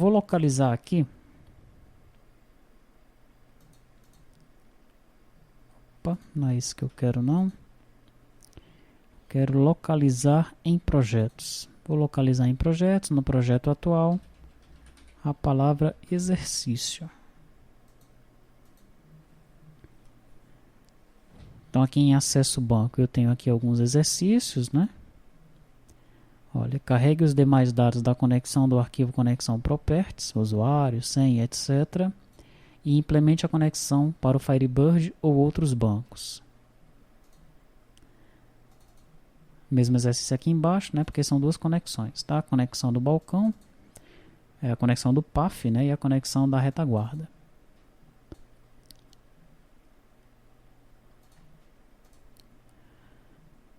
vou localizar aqui. Opa, não é isso que eu quero não. Quero localizar em projetos. Vou localizar em projetos, no projeto atual, a palavra exercício. Então aqui em acesso banco eu tenho aqui alguns exercícios, né? Olha, carregue os demais dados da conexão do arquivo conexão properties, usuário, senha, etc. E implemente a conexão para o Firebird ou outros bancos. Mesmo exercício aqui embaixo, né? Porque são duas conexões, tá? A conexão do balcão, a conexão do PAF, né? E a conexão da retaguarda.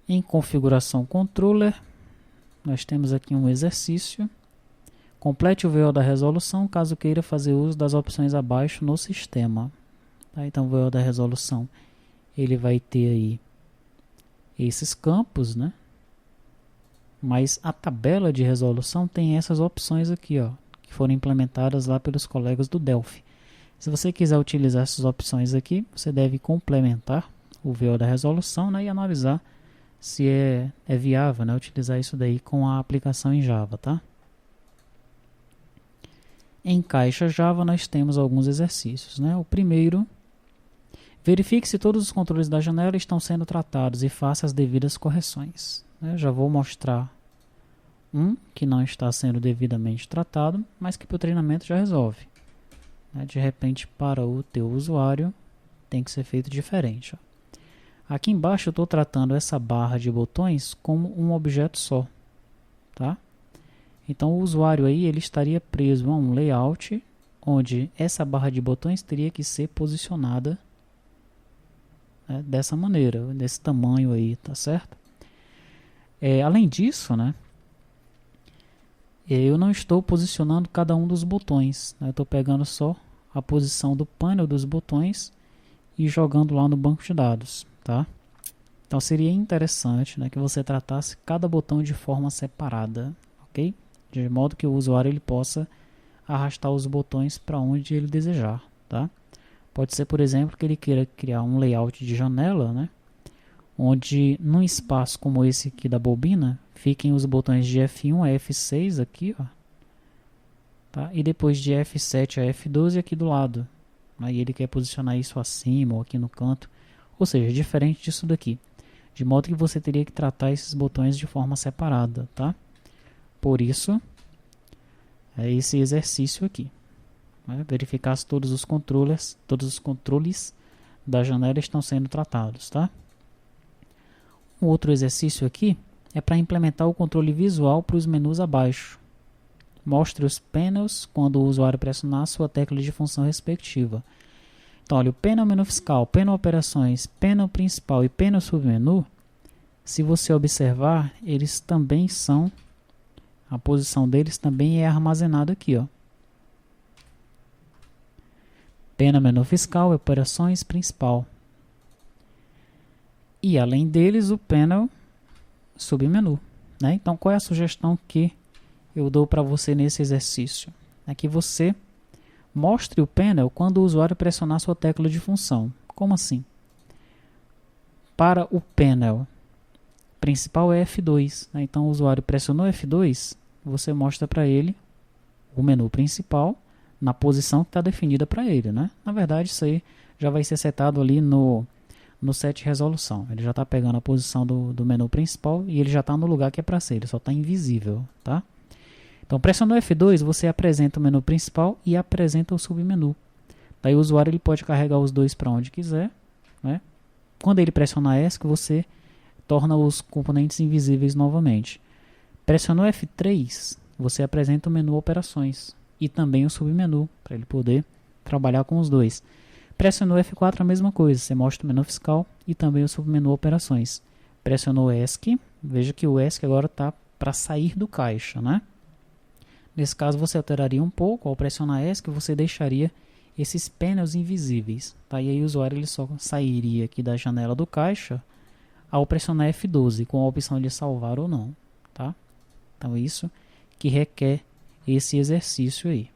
Em configuração controller, nós temos aqui um exercício. Complete o VO da resolução caso queira fazer uso das opções abaixo no sistema. Tá? Então o VO da resolução ele vai ter aí esses campos, né? Mas a tabela de resolução tem essas opções aqui, ó, que foram implementadas lá pelos colegas do Delphi. Se você quiser utilizar essas opções aqui, você deve complementar o VO da resolução, né, e analisar se é viável, né, utilizar isso daí com a aplicação em Java, tá? Em caixa Java nós temos alguns exercícios, né? O primeiro, verifique se todos os controles da janela estão sendo tratados e faça as devidas correções. Eu já vou mostrar um que não está sendo devidamente tratado, mas que para o treinamento já resolve. De repente, para o teu usuário, tem que ser feito diferente, ó. Aqui embaixo eu estou tratando essa barra de botões como um objeto só, tá? Então o usuário aí ele estaria preso a um layout onde essa barra de botões teria que ser posicionada, né, dessa maneira, desse tamanho aí, tá certo? Além disso, né, eu não estou posicionando cada um dos botões, né, eu estou pegando só a posição do painel dos botões e jogando lá no banco de dados. Tá? Então seria interessante, né, que você tratasse cada botão de forma separada, ok? De modo que o usuário ele possa arrastar os botões para onde ele desejar. Tá? Pode ser, por exemplo, que ele queira criar um layout de janela, né, onde num espaço como esse aqui da bobina fiquem os botões de F1 a F6 aqui, ó, tá? E depois de F7 a F12 aqui do lado. Aí ele quer posicionar isso acima ou aqui no canto. Ou seja, diferente disso daqui. De modo que você teria que tratar esses botões de forma separada, tá? Por isso, é esse exercício aqui. Né? Verificar se todos os controles da janela estão sendo tratados, tá? Um outro exercício aqui é para implementar o controle visual para os menus abaixo. Mostre os panels quando o usuário pressionar a sua tecla de função respectiva. Então, olha, o painel menu fiscal, painel operações, painel principal e painel submenu, se você observar, eles também são, a posição deles também é armazenada aqui, ó. Painel menu fiscal, operações, principal. E além deles, o painel submenu, né? Então, qual é a sugestão que eu dou para você nesse exercício? É que você mostre o painel quando o usuário pressionar sua tecla de função. Como assim? Para o painel principal é F2. Né? Então o usuário pressionou F2, você mostra para ele o menu principal na posição que está definida para ele. Né? Na verdade, isso aí já vai ser setado ali no set resolução. Ele já está pegando a posição do menu principal e ele já está no lugar que é para ser. Ele só está invisível. Tá? Então, pressionou F2, você apresenta o menu principal e apresenta o submenu. Daí o usuário ele pode carregar os dois para onde quiser. Né? Quando ele pressionar ESC, você torna os componentes invisíveis novamente. Pressionou F3, você apresenta o menu operações e também o submenu, para ele poder trabalhar com os dois. Pressionou F4, a mesma coisa, você mostra o menu fiscal e também o submenu operações. Pressionou ESC, veja que o ESC agora está para sair do caixa, né? Nesse caso você alteraria um pouco, ao pressionar ESC você deixaria esses painels invisíveis, tá? E aí o usuário ele só sairia aqui da janela do caixa ao pressionar F12, com a opção de salvar ou não, tá? Então isso que requer esse exercício aí.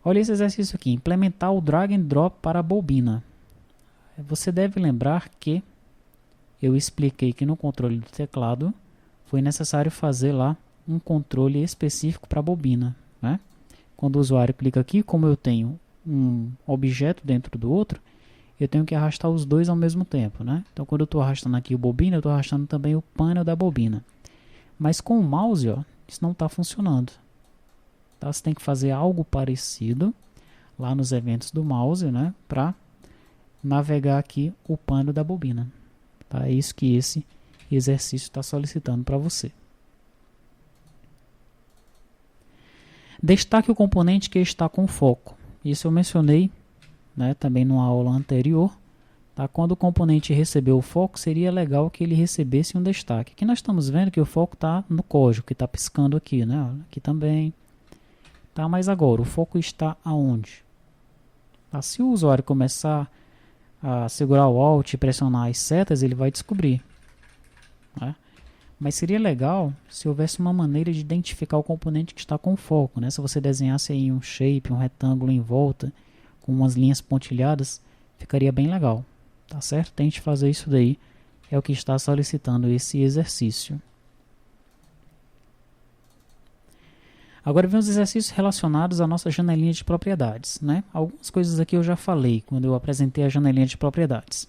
Olha esse exercício aqui, implementar o drag and drop para a bobina. Você deve lembrar que eu expliquei que no controle do teclado foi necessário fazer lá um controle específico para a bobina, né? Quando o usuário clica aqui, como eu tenho um objeto dentro do outro, eu tenho que arrastar os dois ao mesmo tempo, né? Então, quando eu estou arrastando aqui o bobina, eu estou arrastando também o painel da bobina. Mas com o mouse, ó, isso não está funcionando. Tá? Você tem que fazer algo parecido lá nos eventos do mouse, né? Para navegar aqui o painel da bobina. Tá? É isso que esse exercício está solicitando para você. Destaque o componente que está com foco. Isso eu mencionei, né, também numa aula anterior. Tá? Quando o componente recebeu o foco, seria legal que ele recebesse um destaque. Aqui nós estamos vendo que o foco está no código, que está piscando aqui, né? Aqui também. Tá? Mas agora, o foco está aonde? Tá? Se o usuário começar a segurar o Alt e pressionar as setas, ele vai descobrir. Né? Mas seria legal se houvesse uma maneira de identificar o componente que está com foco, né? Se você desenhasse aí um shape, um retângulo em volta, com umas linhas pontilhadas, ficaria bem legal. Tá certo? Tente fazer isso daí. É o que está solicitando esse exercício. Agora vem os exercícios relacionados à nossa janelinha de propriedades, né? Algumas coisas aqui eu já falei quando eu apresentei a janelinha de propriedades.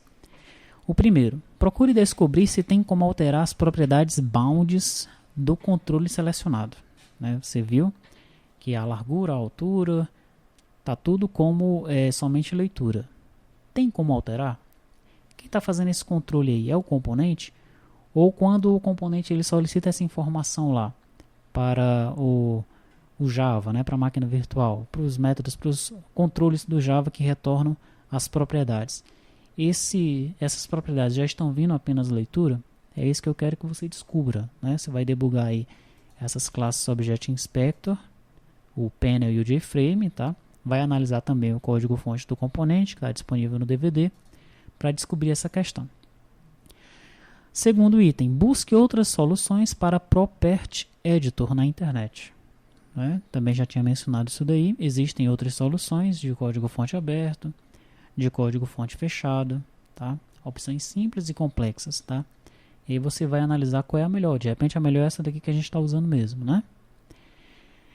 O primeiro, procure descobrir se tem como alterar as propriedades bounds do controle selecionado. Né? Você viu que a largura, a altura, está tudo como somente leitura. Tem como alterar? Quem está fazendo esse controle aí é o componente? Ou quando o componente ele solicita essa informação lá para o Java, né? Para a máquina virtual, para os métodos, para os controles do Java que retornam as propriedades. Essas propriedades já estão vindo apenas leitura? É isso que eu quero que você descubra. Né? Você vai debugar aí essas classes Object Inspector, o Panel e o JFrame. Tá? Vai analisar também o código-fonte do componente, que está disponível no DVD, para descobrir essa questão. Segundo item, busque outras soluções para Property Editor na internet. Né? Também já tinha mencionado isso daí. Existem outras soluções de código-fonte aberto, de código-fonte fechado, tá? Opções simples e complexas, tá? E aí você vai analisar qual é a melhor. De repente a melhor é essa daqui que a gente está usando mesmo, né?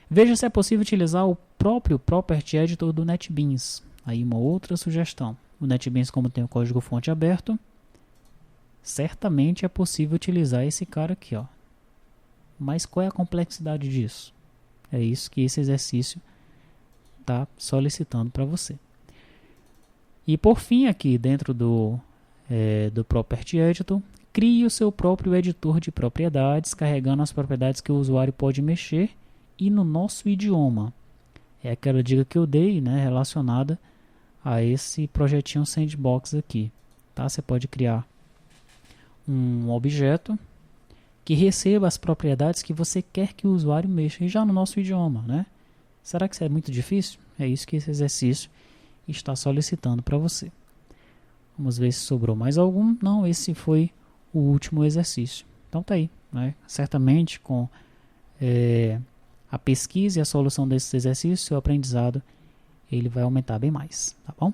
Veja se é possível utilizar o próprio Property Editor do NetBeans. Aí uma outra sugestão. O NetBeans, como tem o código-fonte aberto, certamente é possível utilizar esse cara aqui, ó. Mas qual é a complexidade disso? É isso que esse exercício está solicitando para você. E por fim, aqui dentro do Property Editor, crie o seu próprio editor de propriedades, carregando as propriedades que o usuário pode mexer e no nosso idioma. É aquela dica que eu dei, né, relacionada a esse projetinho sandbox aqui. Tá? Você pode criar um objeto que receba as propriedades que você quer que o usuário mexa, e já no nosso idioma. Né? Será que isso é muito difícil? É isso que esse exercício está solicitando para você. Vamos ver se sobrou mais algum. Não, esse foi o último exercício. Então tá aí, né? Certamente com a pesquisa e a solução desses exercícios, seu aprendizado ele vai aumentar bem mais, tá bom?